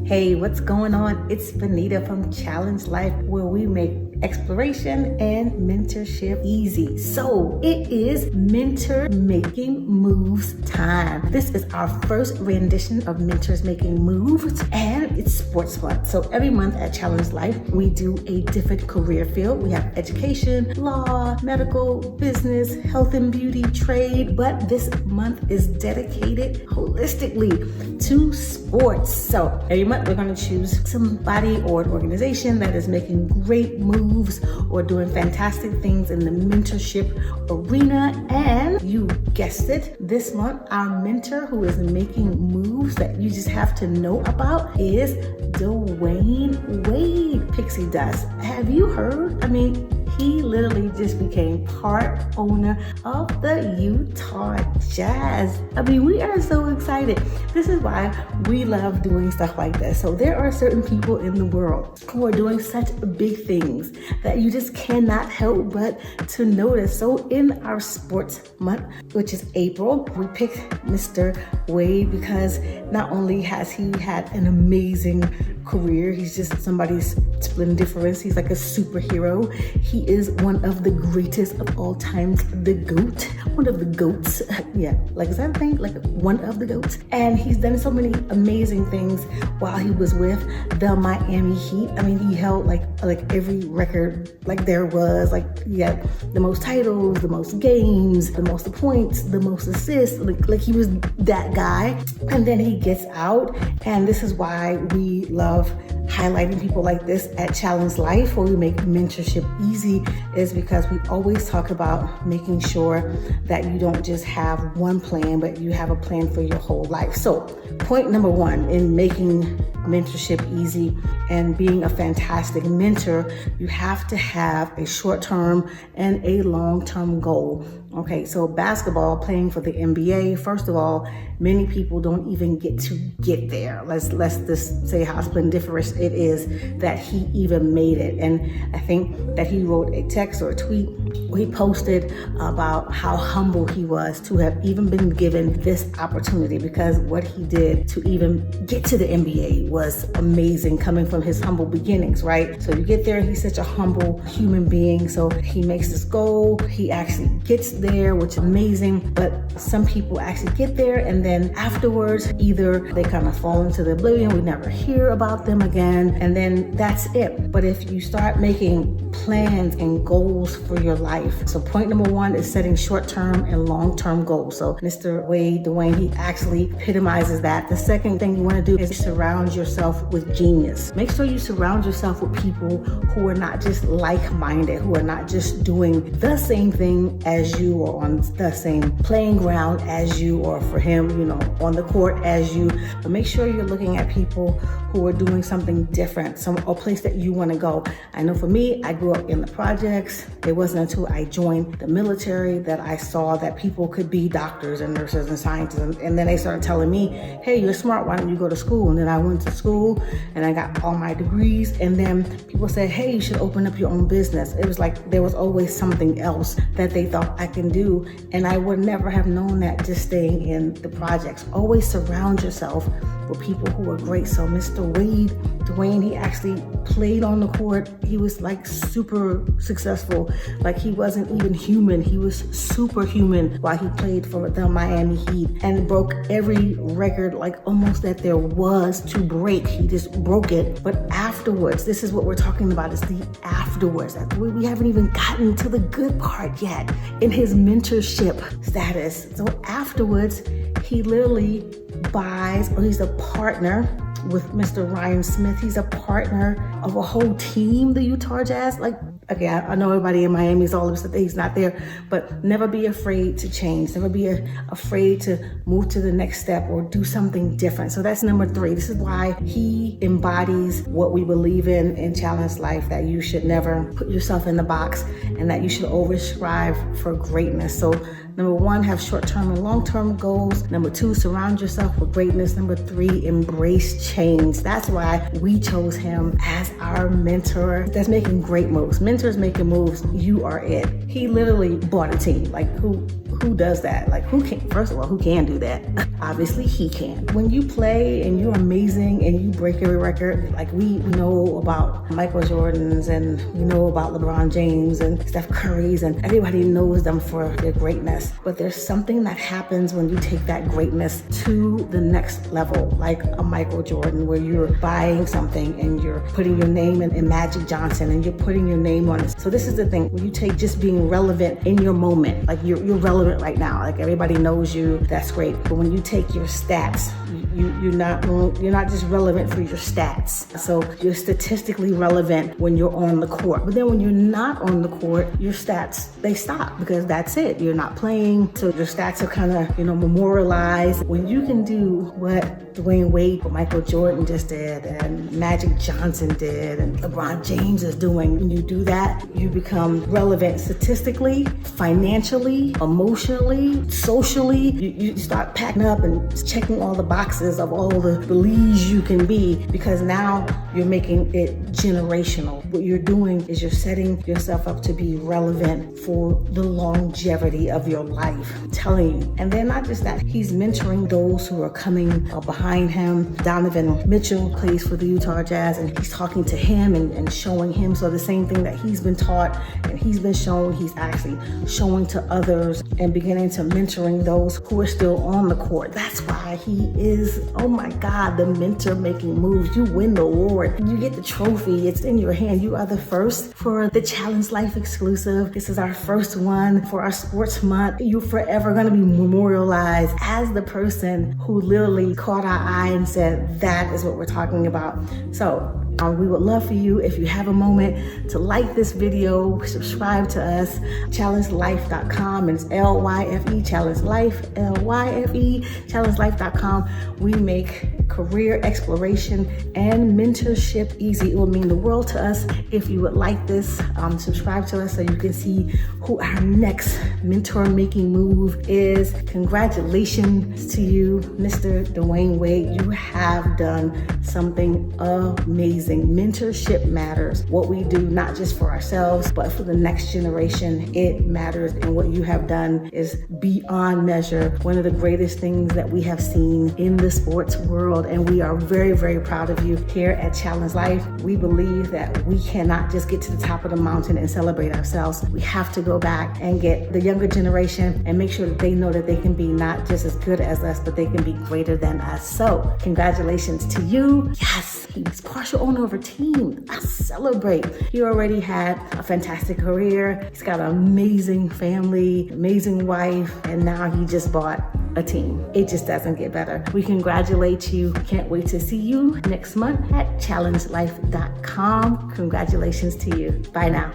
Hey, what's going on? It's Benita from Challenge Life, where we make exploration and mentorship easy. So it is mentor making moves time. This is our first rendition of mentors making moves, and it's sports month. So every month at Challenge Life, we do a different career field. We have education, law, medical, business, health and beauty, trade, but this month is dedicated holistically to sports. So every month we're going to choose somebody or an organization that is making great moves or doing fantastic things in the mentorship arena. And you guessed it, this month our mentor who is making moves that you just have to know about is Dwyane Wade. Pixie Dust. Have you heard? He literally just became part owner of the Utah Jazz. We are so excited. This is why we love doing stuff like this. So there are certain people in the world who are doing such big things that you just cannot help but to notice. So in our sports month, which is April, we picked Mr. Wade because not only has he had an amazing career, he's just somebody's splendiferous. He's like a superhero. He is one of the greatest of all time, the GOAT, one of the GOATs. Yeah, like is that a thing? Like one of the GOATs. And he's done so many amazing things while he was with the Miami Heat. He held like every record like there was. Like he had the most titles, the most games, the most points, the most assists. Like he was that guy. And then he gets out, and this is why we love highlighting people like this at Challenge Life, where we make mentorship easy, is because we always talk about making sure that you don't just have one plan, but you have a plan for your whole life. So point number one in making mentorship easy and being a fantastic mentor, you have to have a short-term and a long-term goal. Okay, so basketball, playing for the NBA, first of all, many people don't even get there. Let's just say how splendiferous it is that he even made it. And I think that he wrote a text or a tweet where he posted about how humble he was to have even been given this opportunity, because what he did to even get to the NBA was amazing, coming from his humble beginnings, right? So you get there, he's such a humble human being. So he makes this goal, he actually gets there, which is amazing. But some people actually get there, and then afterwards, either they kind of fall into the oblivion, we never hear about them again, and then that's it. But if you start making plans and goals for your life, so point number one is setting short-term and long-term goals. So Mr. Dwyane, he actually epitomizes that. The second thing you want to do is surround yourself with genius. Make sure you surround yourself with people who are not just like-minded, who are not just doing the same thing as you or on the same playing ground as you, or for him, on the court as you. But make sure you're looking at people who are doing something different, a place that you want to go. I know for me, I grew up in the projects. It wasn't until I joined the military that I saw that people could be doctors and nurses and scientists. And then they started telling me, hey, you're smart, why don't you go to school? And then I went to school and I got all my degrees. And then people said, hey, you should open up your own business. It was like there was always something else that they thought I can do. And I would never have known that just staying in the projects. Always surround yourself with people who are great. So Mr. Dwyane, he actually played on the court. He was like super successful. Like he wasn't even human. He was superhuman while he played for the Miami Heat, and broke every record like almost that there was to break. He just broke it. But afterwards, this is what we're talking about, is the afterwards. We haven't even gotten to the good part yet in his mentorship status. So afterwards, he literally buys, or he's a partner with Mr. Ryan Smith. He's a partner of a whole team, the Utah Jazz. Like, again, I know everybody in Miami is all upset that he's not there, but never be afraid to change. Never be afraid to move to the next step or do something different. So that's number three. This is why he embodies what we believe in Challenge Life, that you should never put yourself in the box and that you should always strive for greatness. So number one, have short-term and long-term goals. Number two, surround yourself with greatness. Number three, embrace change. That's why we chose him as our mentor that's making great moves. Mentors making moves, you are it. He literally bought a team. Like, who does that? Like, who can do that? Obviously, he can. When you play and you're amazing and you break every record. Like we know about Michael Jordan's and we know about LeBron James and Steph Curry's, and everybody knows them for their greatness. But there's something that happens when you take that greatness to the next level, like a Michael Jordan, where you're buying something and you're putting your name in Magic Johnson and you're putting your name on it. So this is the thing, when you take just being relevant in your moment, like you're relevant right now, like everybody knows you, that's great. But when you take your stats, you're not just relevant for your stats. So you're statistically relevant when you're on the court. But then when you're not on the court, your stats, they stop, because that's it. You're not playing. So your stats are kind of, memorialized. When you can do what Dwyane Wade, what Michael Jordan just did, and Magic Johnson did, and LeBron James is doing, when you do that, you become relevant statistically, financially, emotionally, socially. You start packing up and checking all the boxes of all the leads you can be, because now you're making it generational. What you're doing is you're setting yourself up to be relevant for the longevity of your life. I'm telling you. And then not just that, he's mentoring those who are coming behind him. Donovan Mitchell plays for the Utah Jazz, and he's talking to him and showing him. So the same thing that he's been taught and he's been shown, he's actually showing to others and beginning to mentoring those who are still on the court. That's why he is, oh my God, the mentor making moves. You win the award. You get the trophy. It's in your hand. You are the first for the Challenge Life exclusive. This is our first one for our sports month. You're forever going to be memorialized as the person who literally caught our eye and said, that is what we're talking about. So we would love for you, if you have a moment, to like this video, subscribe to us, challengelife.com, and it's LYFE, Challenge Life, LYFE, challengelife.com. We make career exploration and mentorship easy. It will mean the world to us if you would like this. Subscribe to us so you can see who our next mentor making move is. Congratulations to you, Mr. Dwyane Wade. You have done something amazing. Mentorship matters. What we do, not just for ourselves, but for the next generation, it matters. And what you have done is beyond measure. One of the greatest things that we have seen in the sports world. And we are very, very proud of you here at Challenge Life. We believe that we cannot just get to the top of the mountain and celebrate ourselves. We have to go back and get the younger generation and make sure that they know that they can be not just as good as us, but they can be greater than us. So congratulations to you. Yes, he's partial owner of a team. I celebrate. He already had a fantastic career. He's got an amazing family, amazing wife, and now he just bought a team. It just doesn't get better. We congratulate you. Can't wait to see you next month at challengelife.com. Congratulations to you. Bye now.